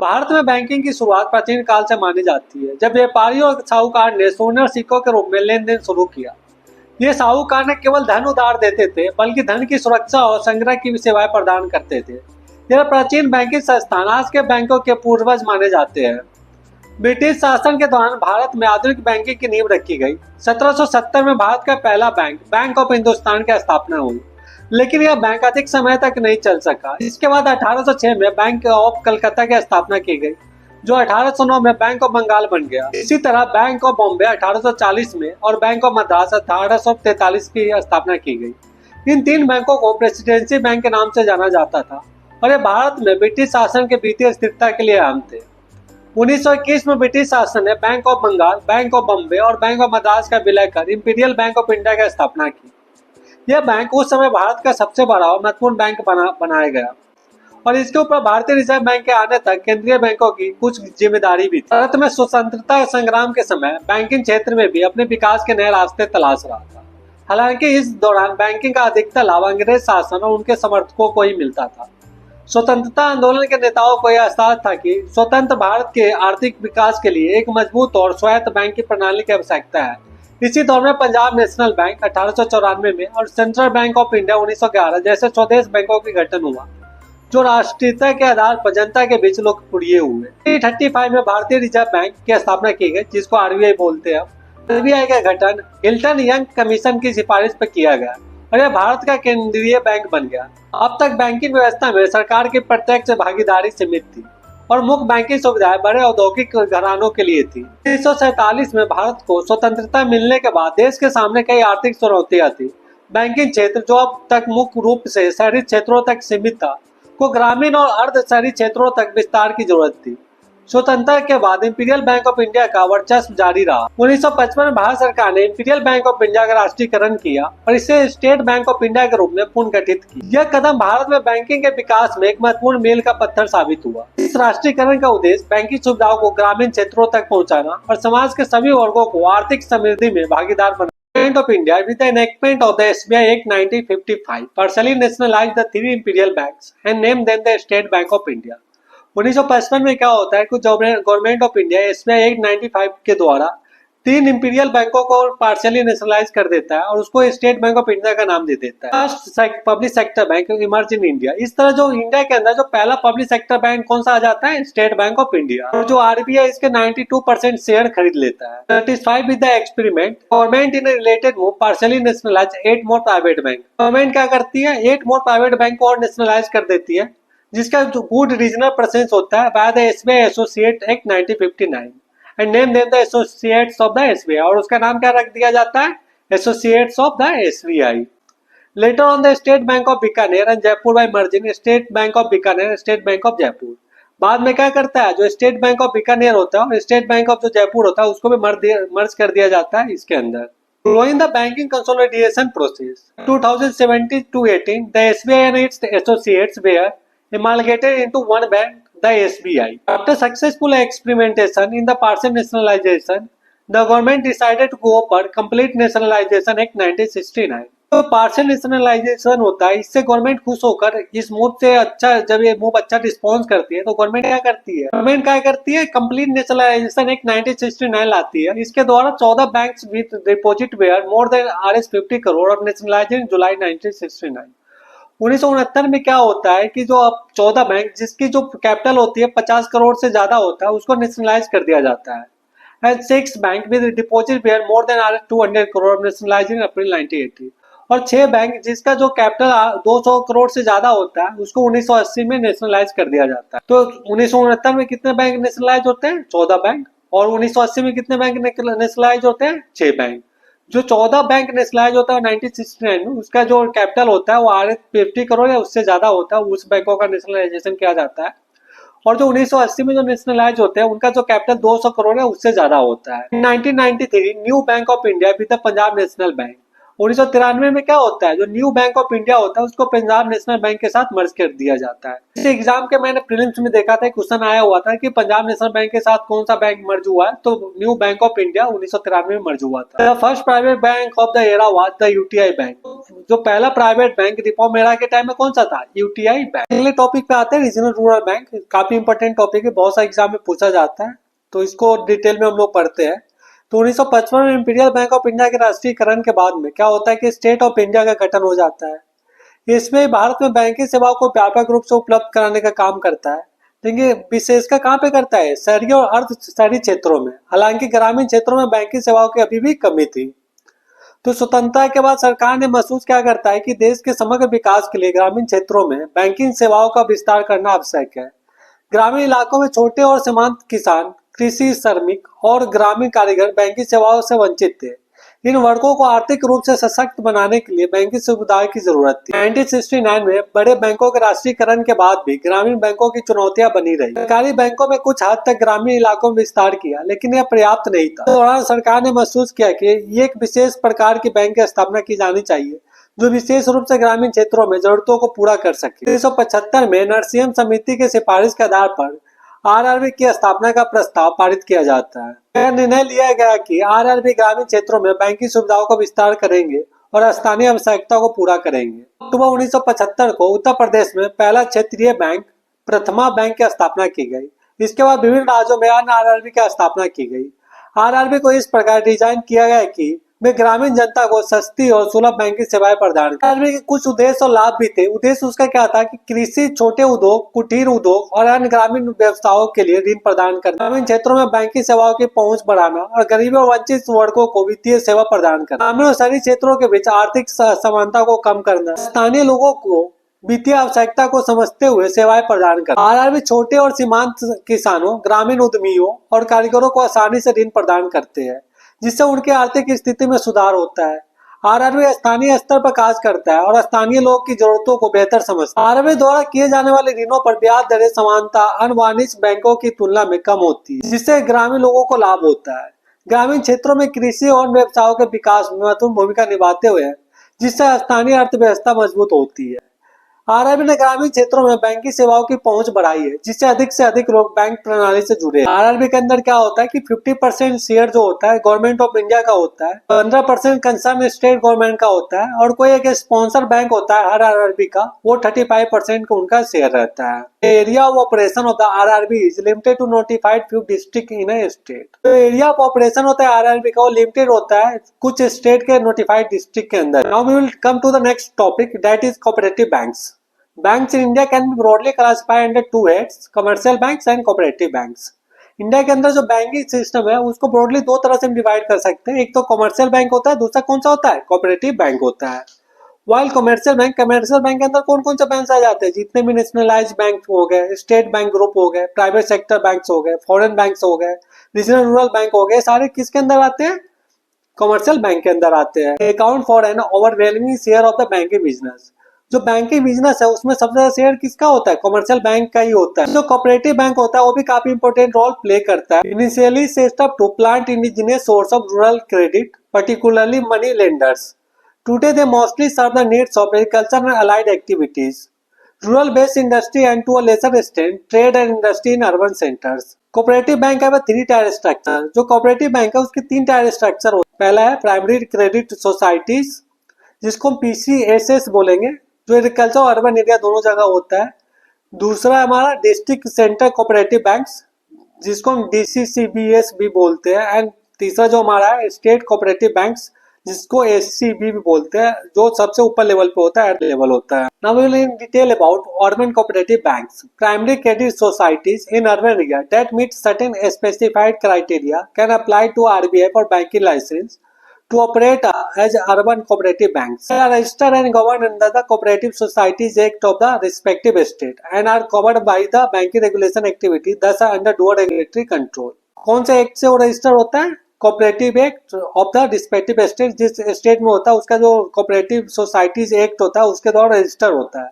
भारत में बैंकिंग की शुरुआत प्राचीन काल से मानी जाती है, जब व्यापारियों और साहूकार ने सोने और सिक्कों के रूप में लेन देन शुरू किया। ये साहूकार न केवल धन उधार देते थे, बल्कि धन की सुरक्षा और संग्रह की भी सेवाएं प्रदान करते थे। यह प्राचीन बैंकिंग संस्थान आज के बैंकों के पूर्वज माने जाते हैं। ब्रिटिश शासन के दौरान भारत में आधुनिक बैंकिंग की नींव रखी गई। 1770 में भारत का पहला बैंक बैंक ऑफ हिंदुस्तान की स्थापना हुई, लेकिन यह बैंक अधिक समय तक नहीं चल सका। इसके बाद 1806 में बैंक ऑफ कलकत्ता की स्थापना की गई, जो 1809 में बैंक ऑफ बंगाल बन गया। इसी तरह बैंक ऑफ बॉम्बे 1840 में और बैंक ऑफ मद्रास 1843 की स्थापना की गई। इन तीन बैंकों को प्रेसिडेंसी बैंक के नाम से जाना जाता था और ये भारत में ब्रिटिश शासन के वित्तीय स्थिरता के लिए अहम थे। 1921 में ब्रिटिश शासन ने bank of Bengal, bank of Bombay और बैंक ऑफ मद्रास का विलय कर इंपीरियल बैंक ऑफ इंडिया की स्थापना की। यह बैंक उस समय भारत का सबसे बड़ा और महत्वपूर्ण बैंक बनाया गया और इसके ऊपर भारतीय रिजर्व बैंक के आने तक केंद्रीय बैंकों की कुछ जिम्मेदारी भी थी। भारत में स्वतंत्रता संग्राम के समय बैंकिंग क्षेत्र में भी अपने विकास के नए रास्ते तलाश रहा था। हालांकि इस दौरान बैंकिंग का अधिकतर लाभ अंग्रेज शासन और उनके समर्थकों को ही मिलता था। स्वतंत्रता आंदोलन के नेताओं को यह एहसास था कि स्वतंत्र भारत के आर्थिक विकास के लिए एक मजबूत और स्वायत्त बैंकिंग प्रणाली की आवश्यकता है। इसी दौर में पंजाब नेशनल बैंक 1894 में और सेंट्रल बैंक ऑफ इंडिया 1911 जैसे स्वदेश बैंकों की गठन हुआ, जो राष्ट्रीयता के आधार पर जनता के बीच लोकप्रिय हुए। 1935 में भारतीय रिजर्व बैंक की स्थापना की गई, जिसको आरबीआई बोलते हैं। आरबीआई का गठन हिल्टन यंग कमीशन की सिफारिश पर किया गया और यह भारत का केंद्रीय बैंक बन गया। अब तक बैंकिंग व्यवस्था में सरकार की प्रत्यक्ष भागीदारी सीमित थी और मुख्य बैंकिंग सुविधाएं बड़े औद्योगिक घरानों के लिए थी। 1947 में भारत को स्वतंत्रता मिलने के बाद देश के सामने कई आर्थिक चुनौतियां थी। बैंकिंग क्षेत्र, जो अब तक मुख्य रूप से शहरी क्षेत्रों तक सीमित था, को ग्रामीण और अर्ध शहरी क्षेत्रों तक विस्तार की जरूरत थी। स्वतंत्रता के बाद इंपीरियल बैंक ऑफ इंडिया का वर्चस्व जारी रहा। 1955 में भारत सरकार ने इंपीरियल बैंक ऑफ इंडिया का राष्ट्रीयकरण किया और इसे स्टेट बैंक ऑफ इंडिया के रूप में पुनर्गठित किया। यह कदम भारत में बैंकिंग के विकास में एक महत्वपूर्ण मील का पत्थर साबित हुआ। इस राष्ट्रीयकरण का उद्देश्य बैंकिंग सुविधाओं को ग्रामीण क्षेत्रों तक पहुँचाना और समाज के सभी वर्गों को आर्थिक समृद्धि में भागीदार बनाना। Government of India, with the enactment of the SBI Act 1955, partially nationalized the three imperial banks and named them the State Bank of India. 1955 में क्या होता है कि government of India SBI act 95 के द्वारा तीन इंपीरियल बैंकों को पार्शियली नेशनलाइज कर देता है और उसको स्टेट बैंक ऑफ इंडिया का नाम दे देता है। First public sector bank emerge in India. इस तरह जो इंडिया के अंदर जो पहला पब्लिक सेक्टर बैंक कौन सा आ जाता है, स्टेट बैंक ऑफ इंडिया। और जो आरबीआई इसके 92% शेयर खरीद लेता है। Satisfied with the experiment, government in related move partially nationalise 8 more private bank. Government क्या करती है, 8 मोर प्राइवेट बैंक को और नेशनलाइज कर देती है, जिसका जो गुड रीजनल प्रेजेंस होता है by the SBI associate act 1959 and name them the associates of the SBI. और उसका नाम क्या रख दिया जाता है, associates of the SBI. Later on the state bank of Bikaner and Jaipur by merging state bank of Bikaner state bank of Jaipur. बाद में क्या करता है, जो स्टेट बैंक ऑफ बीकानेर होता है और स्टेट बैंक ऑफ जो जयपुर होता है उसको भी मर्ज कर दिया जाता है इसके अंदर। Following the banking consolidation process 2017 to 18, the SBI and its associates were amalgamated into one bank, the SBI. After successful experimentation in the partial nationalization, the government decided to go for complete nationalization Act 1969. तो partial nationalisation होता है, इससे government खुश होकर इस move से अच्छा, जब ये मूव अच्छा रिस्पॉन्स करती है तो गवर्नमेंट क्या करती है, कंप्लीट नेशनलाइजेशन एक्ट 1969 लाती है। इसके द्वारा 14 banks with deposit where more than ₹50 crore और नेशनलाइज इन जुलाई 1969। 1969 में क्या होता है कि जो अब 14 बैंक जिसकी जो कैपिटल होती है 50 करोड़ से ज्यादा होता है उसको नेशनलाइज कर दिया जाता है। And 6 bank with deposit where more than ₹200 crore nationalise in April 1980। और 6 बैंक जिसका जो कैपिटल 200 करोड़ से ज्यादा होता है उसको 1980 में नेशनलाइज कर दिया जाता है। तो 1969 में कितने बैंक नेशनलाइज होते हैं, 14 बैंक। और 1980 में कितने बैंक नेशनलाइज होते हैं, 6 बैंक। जो 14 बैंक नेशनलाइज होता है 1969 में, उसका जो कैपिटल होता है वो ₹50 करोड़ या उससे ज्यादा होता है, उस बैंकों का नेशनलाइजेशन किया जाता है। और जो 1980 में जो नेशनलाइज होते हैं उनका जो कैपिटल 200 करोड़ है उससे ज्यादा होता है। 1993 new bank of India with the Punjab national bank 1993 में क्या होता है, जो न्यू बैंक ऑफ इंडिया होता है उसको पंजाब नेशनल बैंक के साथ मर्ज कर दिया जाता है। इस एग्जाम के मैंने प्रीलिम्स में देखा था, क्वेश्चन आया हुआ था कि पंजाब नेशनल बैंक के साथ कौन सा बैंक मर्ज हुआ है, तो न्यू बैंक ऑफ इंडिया 1993 में मर्ज हुआ था। First private bank of the era was the UTI bank. जो पहला प्राइवेट बैंक रिफॉर्म एरा के टाइम में कौन सा था, यूटीआई बैंक। अगले टॉपिक पे आते हैं, रीजनल रूरल बैंक। काफी इंपोर्टेंट टॉपिक है, बहुत सा एग्जाम में पूछा जाता है, तो इसको डिटेल में हम लोग पढ़ते हैं। तो 1955 में इंपीरियल बैंक ऑफ इंडिया के राष्ट्रीयकरण के बाद में क्या होता है कि स्टेट ऑफ इंडिया का गठन हो जाता है। इसमें भारत में बैंकिंग सेवाओं को व्यापक रूप से उपलब्ध कराने का काम करता है। देखिए विशेषकर कहाँ पे करता है, शहरी और अर्ध शहरी क्षेत्रों में। हालांकि ग्रामीण क्षेत्रों में बैंकिंग सेवाओं की अभी भी कमी थी। तो स्वतंत्रता के बाद सरकार ने महसूस क्या करता है कि देश के समग्र विकास के लिए ग्रामीण क्षेत्रों में बैंकिंग सेवाओं का विस्तार करना आवश्यक है। ग्रामीण इलाकों में छोटे और सीमांत किसान, कृषि श्रमिक और ग्रामीण कारीगर बैंकिंग सेवाओं से वंचित थे। इन वर्गों को आर्थिक रूप से सशक्त बनाने के लिए बैंकिंग सुविधाओं की जरूरत थी। 1969 में बड़े बैंकों के राष्ट्रीयकरण के बाद भी ग्रामीण बैंकों की चुनौतियां बनी रही। सरकारी बैंकों में कुछ हद तक ग्रामीण इलाकों में विस्तार किया, लेकिन यह पर्याप्त नहीं था। इस दौरान सरकार ने महसूस किया कि ये एक विशेष प्रकार की बैंक की स्थापना की जानी चाहिए जो विशेष रूप से ग्रामीण क्षेत्रों में जरूरतों को पूरा कर सके। 1975 में नरसिम्हा समिति के सिफारिश के आधार पर आरआरबी की स्थापना का प्रस्ताव पारित किया जाता है। यह निर्णय लिया गया कि आरआरबी ग्रामीण क्षेत्रों में बैंकिंग सुविधाओं का विस्तार करेंगे और स्थानीय आवश्यकताओं को पूरा करेंगे। अक्टूबर 1975 को उत्तर प्रदेश में पहला क्षेत्रीय बैंक प्रथमा बैंक की स्थापना की गई। इसके बाद विभिन्न राज्यों में अन्य आरआरबी की स्थापना की गई। आरआरबी को इस प्रकार डिजाइन किया गया कि वे ग्रामीण जनता को सस्ती और सुलभ बैंकिंग सेवाएं प्रदान करें। आरआरबी के कुछ उद्देश्य और लाभ भी थे। उद्देश्य उसका क्या था कि कृषि, छोटे उद्योग, कुटीर उद्योग और अन्य ग्रामीण व्यवसायों के लिए ऋण प्रदान करना, ग्रामीण क्षेत्रों में बैंकिंग सेवाओं की पहुंच बढ़ाना और गरीबों और वंचित वर्गों को वित्तीय सेवा प्रदान करना, ग्रामीण और शहरी क्षेत्रों के बीच आर्थिक असमानता को कम करना, स्थानीय लोगों को वित्तीय आवश्यकता को समझते हुए सेवाएं प्रदान करना। आरआरबी छोटे और सीमांत किसानों, ग्रामीण उद्यमियों और कारीगरों को आसानी से ऋण प्रदान करते हैं, जिससे उनकी आर्थिक स्थिति में सुधार होता है। आरआरबी स्थानीय स्तर पर कार्य करता है और स्थानीय लोग की जरूरतों को बेहतर समझता है। आरआरबी द्वारा किए जाने वाले ऋणों पर ब्याज दरें समानता अन्य वाणिज्यिक बैंकों की तुलना में कम होती है, जिससे ग्रामीण लोगों को लाभ होता है। ग्रामीण क्षेत्रों में कृषि और व्यवसायों के विकास में महत्वपूर्ण भूमिका निभाते हुए जिससे स्थानीय अर्थव्यवस्था मजबूत होती है। आरआरबी ने ग्रामीण क्षेत्रों में बैंकिंग सेवाओं की पहुंच बढ़ाई है, जिससे अधिक से अधिक लोग बैंक प्रणाली से जुड़े हैं। आरआरबी के अंदर क्या होता है कि 50% शेयर जो होता है गवर्नमेंट ऑफ इंडिया का होता है, 15% कंसर्न स्टेट गवर्नमेंट का होता है और कोई एक स्पॉन्सर बैंक होता है हर आरआरबी का, वो 35% का उनका शेयर रहता है। Area of operation of the RRB is limited to notified few district in a state. तो एरिया ऑफ ऑपरेशन होता है आरआरबी का, वो लिमिटेड होता है कुछ स्टेट के नोटिफाइड डिस्ट्रिक्ट के अंदर। Now we will come to the next topic, that is cooperative banks. Banks in India can be broadly classified under two heads, commercial banks and cooperative banks. India के अंदर जो banking system है उसको broadly दो तरह से हम divide कर सकते हैं। एक तो कमर्शियल बैंक होता है, दूसरा कौन सा होता है, कोऑपरेटिव बैंक होता है। वाइल कमर्शियल बैंक के अंदर कौन कौन से बैंक आ जाते हैं, जितने भी नेशनलाइज्ड बैंक हो गए, स्टेट बैंक ग्रुप हो गए, प्राइवेट सेक्टर बैंक्स हो गए, फॉरेन बैंक्स हो गए, रीजनल रूरल बैंक हो गए, सारे किसके अंदर आते हैं, कमर्शियल बैंक के अंदर आते हैं। Account for an overwhelming share of the banking business. जो बैंकिंग बिजनेस है उसमें सबसे ज्यादा शेयर किसका होता है, कमर्शियल बैंक का ही होता है। जो कोऑपरेटिव बैंक होता है वो भी काफी इंपोर्टेंट रोल प्ले करता है। Initially set up to plant indigenous source of rural credit, particularly money lenders. Today they mostly serve the needs of agriculture and allied activities, rural based industry and to a lesser extent trade and industry in urban centres. Cooperative bank है 3 tier structure. जो cooperative bank है उसके 3 tier structure होते हैं। पहला है primary credit societies, जिसको हम पीसीएसएस बोलेंगे, जो एग्रीकल्चर और अर्बन एरिया दोनों जगह होता है। दूसरा है हमारा डिस्ट्रिक्ट सेंटर कोऑपरेटिव बैंक्स, जिसको हम डीसीसीबीएस भी बोलते हैं। एंड तीसरा जो हमारा है स्टेट कोऑपरेटिव बैंक्स, जिसको एससीबी भी बोलते हैं, जो सबसे ऊपर लेवल पे होता है, लेवल होता है। Now we will in detail about urban cooperative banks. Primary credit societies in urban area that meet certain specified criteria can apply to RBI for banking licence to operate as urban cooperative banks. They are registered and governed under the Cooperative Societies Act of the respective state and are covered by the banking regulation activity, thus are under dual regulatory control. कौन से act से वो register होता है, cooperative act of the respective state, जिस state में होता है उसका जो कोऑपरेटिव सोसाइटीज एक्ट होता है उसके द्वारा रजिस्टर होता है।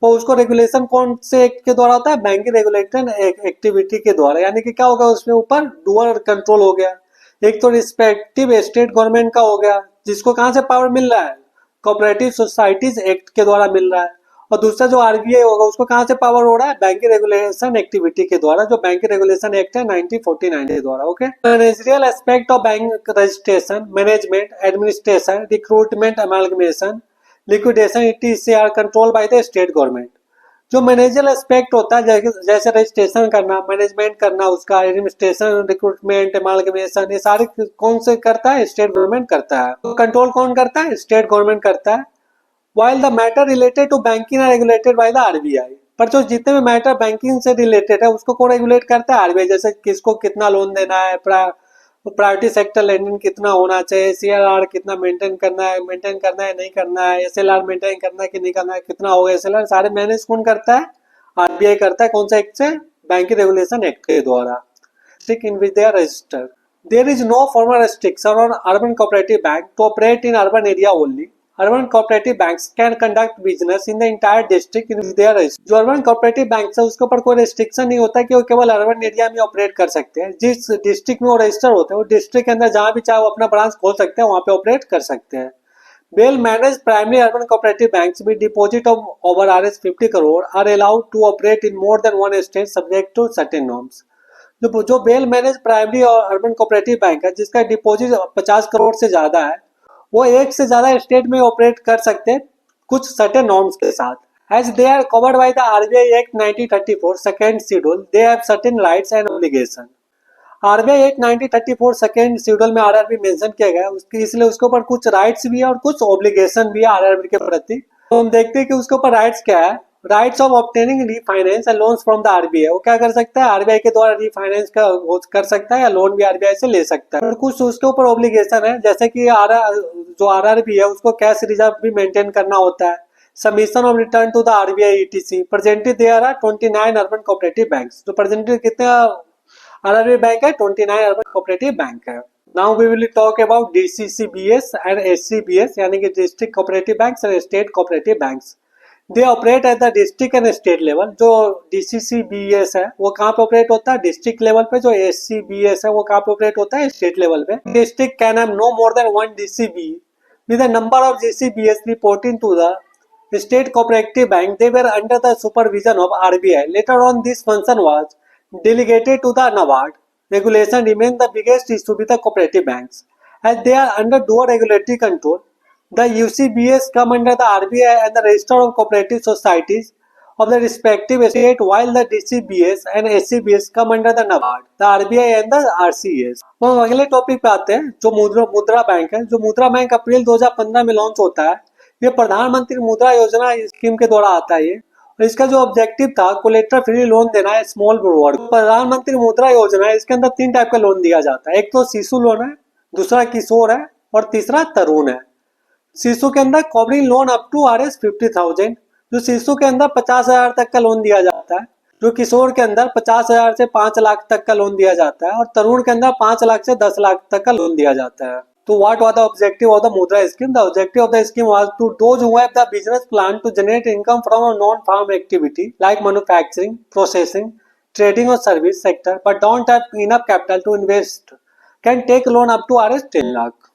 तो उसको रेगुलेशन कौन से एक्ट के द्वारा होता है, बैंकिंग रेगुलेटरी एक्टिविटी के द्वारा। यानी कि क्या होगा, उसमें ऊपर डुअल कंट्रोल हो गया। एक तो रिस्पेक्टिव स्टेट गवर्नमेंट का हो गया जिसको कहाँ से पावर मिल रहा है, कोऑपरेटिव सोसाइटीज एक्ट के द्वारा मिल रहा है। और दूसरा जो आरबीआई होगा उसको कहाँ से पावर हो रहा है, बैंकिंग रेगुलेशन एक्टिविटी के द्वारा, जो बैंकिंग रेगुलेशन एक्ट है 1949 के द्वारा। Okay, managerial aspect of bank registration, management, administration, recruitment, amalgamation, liquidation etc are control by the state government. जो मैनेजरियल एस्पेक्ट होता है जैसे रजिस्ट्रेशन करना, मैनेजमेंट करना, उसका एडमिनिस्ट्रेशन, रिक्रूटमेंट, अमालगमेशन, ये सारे कौन से करता है, स्टेट गवर्नमेंट करता है। तो कंट्रोल कौन करता है, स्टेट गवर्नमेंट करता है। while the matter related to banking are regulated by the RBI, पर जो जितने भी मैटर बैंकिंग से रिलेटेड है उसको कौन रेगुलेट करता है, आरबीआई। जैसे किसको कितना लोन देना है, प्रायोरिटी सेक्टर लेंडिंग कितना होना चाहिए, सीआरआर कितना मेंटेन करना है नहीं करना है, एसएलआर मेंटेन करना है कि नहीं करना है, कितना होगा एसएलआर, सारे मैनेज कौन करता है, आरबीआई करता है। कौन सा एक्ट से, बैंकिंग रेगुलेशन एक्ट के द्वारा। In which they are registered, there is no formal restriction on urban cooperative bank to operate in urban area only. Urban cooperative banks can conduct business in the entire district in their register. जो urban cooperative banks है उसके ऊपर कोई restriction नहीं होता कि वो केवल अर्बन एरिया में ऑपरेट कर सकते हैं। जिस डिस्ट्रिक्ट में वो रजिस्टर होते हैं वो डिस्ट्रिक्ट के अंदर जहां भी चाहे वो अपना ब्रांच खोल सकते हैं, वहां पे ऑपरेट कर सकते हैं। Well manage primary urban cooperative banks with deposit of over ₹50 crore are allowed to operate in more than one state subject to certain norms. जो वेल मैनेज प्राइमरी और अर्बन कोऑपरेटिव बैंक है जिसका deposit 50 crore से ज्यादा है, वो एक से ज्यादा स्टेट में ऑपरेट कर सकते हैं कुछ सर्टेन नॉर्म्स के साथ। As they are covered by the RBI act 1934 second schedule, they have certain rights and obligation. RBI act 1934 second schedule में आरआरबी मेंशन किया गया, उसके इसलिए उसके ऊपर कुछ राइट्स भी है और कुछ ऑब्लिगेशन भी है आरआरबी के प्रति। तो हम देखते हैं कि उसके ऊपर राइट्स क्या है। Rights of obtaining refinance and loans from the RBI, वो क्या कर सकता है, आरबीआई के द्वारा रीफाइनेंस कर सकता है या लोन भी आरबीआई से ले सकता है। और कुछ उसके ऊपर ऑब्लिगेशन है, जैसे कि जो आरआरबी है उसको कैश रिजर्व भी मेंटेन करना होता है। Submission of return to the RBI ETC. Presently there are 29 urban cooperative banks. तो प्रेजेंटली कितने आरआरबी बैंक है, 29 अर्बन कोऑपरेटिव बैंक है। Now we will talk about DCCBs and SCBs, यानी कि district cooperative banks and state cooperative banks. They operate at the district and state level. जो DCCBs है वो कहाँ पे ऑपरेट होता है, डिस्ट्रिक्ट लेवल पे। जो एससीबीएस है वो कहाँ पे ऑपरेट होता है, स्टेट लेवल पे। District can have no more than one DCB with the number of GCBS reporting to the state cooperative bank. They were under the supervision of RBI. Later on this function was delegated to the NABARD. Regulation remains the biggest issue with the cooperative banks as they are under dual regulatory control. The UCBS come under the RBI and the register of cooperative societies of the respective state, while the DCBS and SCBS come under the NABARD, the RBI and the RCS. तो अगले topic पे आते हैं, जो मुद्रा bank है। जो मुद्रा बैंक अप्रैल 2015 में लॉन्च होता है। ये प्रधानमंत्री मुद्रा योजना स्कीम के द्वारा आता है ये, और इसका जो ऑब्जेक्टिव था कोलेटरल फ्री लोन देना है स्मॉल बोरोवर। प्रधानमंत्री मुद्रा योजना है, इसके अंदर 3 टाइप का लोन दिया जाता है। एक तो शिशु लोन है, दूसरा किशोर है और तीसरा तरुण है। शिशु के अंदर कवरिंग लोन अप टू ₹50,000। जो शिशु के अंदर 50,000 तक का लोन दिया जाता है, जो किशोर के अंदर 50,000 से 5 लाख तक का लोन दिया जाता है, और तरुण के अंदर 5 लाख से 10 लाख तक का लोन दिया जाता है। तो what was the objective of the Mudra scheme? The objective of the scheme was to those who have the business plan to generate income from a non farm activity like manufacturing, processing, trading और service sector but don't have enough capital to invest can take loan up to ₹10 lakh.